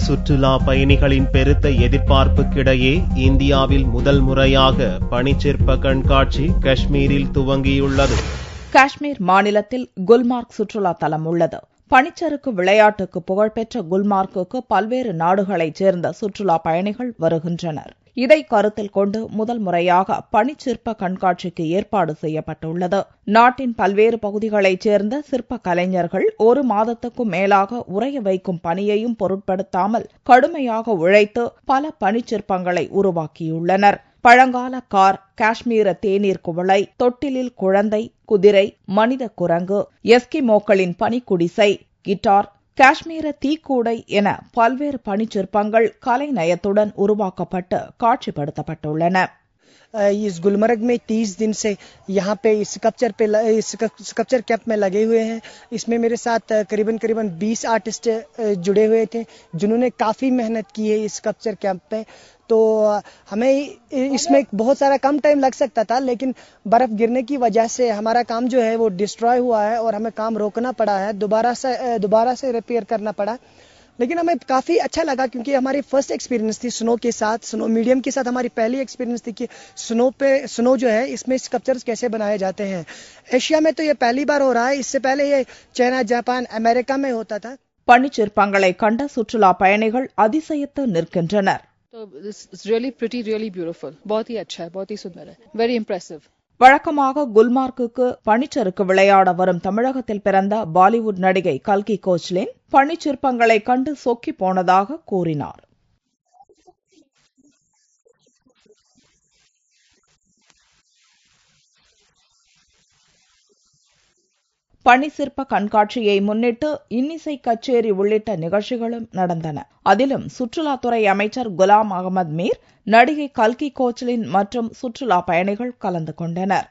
சுற்றுலா பயணிகளின் பெருத்த எதிர்பார்ப்புக்கிடையே இந்தியாவில் முதல் முறையாக பனிச்சிற்ப கண்காட்சி காஷ்மீரில் துவங்கியுள்ளது. காஷ்மீர் மாநிலத்தில் குல்மார்க் சுற்றுலா தலம் உள்ளது. பனிச்சறுக்கு விளையாட்டுக்கு புகழ்பெற்ற குல்மார்க்குக்கு பல்வேறு நாடுகளைச் சேர்ந்த சுற்றுலா பயணிகள் வருகின்றனர். இதை கருத்தில் கொண்டு முதல் முறையாக பனிச்சிற்ப கண்காட்சிக்கு ஏற்பாடு செய்யப்பட்டுள்ளது. நாட்டின் பல்வேறு பகுதிகளைச் சேர்ந்த சிற்ப கலைஞர்கள் ஒரு மாதத்துக்கும் மேலாக உறைய வைக்கும் பணியையும் பொருட்படுத்தாமல் கடுமையாக உழைத்து பல பனிச்சிற்பங்களை உருவாக்கியுள்ளனர். பழங்கால கார், காஷ்மீர தேநீர் குவளை, தொட்டிலில் குழந்தை, குதிரை, மனித குரங்கு, எஸ்கிமோக்களின் பனிக்குடிசை, கிட்டார், காஷ்மீர தீக்கூடை என பல்வேறு பனிச்சிற்பங்கள் கலை நயத்துடன் உருவாக்கப்பட்டு காட்சிப்படுத்தப்பட்டுள்ளன. इस गुलमर्ग में 30 दिन से यहाँ पे स्कल्पचर कैंप में लगे हुए हैं. इसमें मेरे साथ करीबन 20 आर्टिस्ट जुड़े हुए थे जिन्होंने काफ़ी मेहनत की है इस स्कल्पचर कैंप पे. तो हमें इसमें बहुत सारा कम टाइम लग सकता था, लेकिन बर्फ़ गिरने की वजह से हमारा काम जो है वो डिस्ट्रॉय हुआ है और हमें काम रोकना पड़ा है, दोबारा से रिपेयर करना पड़ा. लेकिन हमें काफ़ी अच्छा लगा क्योंकि हमारी फर्स्ट एक्सपीरियंस थी स्नो के साथ. स्नो मीडियम के साथ हमारी पहली एक्सपीरियंस थी कि स्नो जो है इसमें स्कल्पचर्स कैसे बनाए जाते हैं. एशिया में तो ये पहली बार हो रहा है. इससे पहले ये चाइना, जापान, अमेरिका में होता था. பனிச்சிற்பங்களை கண்ட சுற்றுலா பயணிகள் அதிசயித்து நிற்கின்றனர். So it's really beautiful. बहुत ही अच्छा है, बहुत ही सुंदर है. Very impressive. வழக்கமாக குல்மார்க்குக்கு பனிச்சறுக்கு விளையாட வரும் தமிழகத்தில் பிறந்த பாலிவுட் நடிகை கல்கி கோச்லின் பனிச்சிற்பங்களை கண்டு சொக்கி போனதாக கூறினார். பனிச்சிற்ப கண்காட்சியை முன்னிட்டு இன்னிசை கச்சேரி உள்ளிட்ட நிகழ்ச்சிகளும் நடந்தன. அதிலும் சுற்றுலாத்துறை அமைச்சர் குலாம் அகமது மீர், நடிகை கல்கி கோச்லின் மற்றும் சுற்றுலா பயணிகள் கலந்து கொண்டனர்.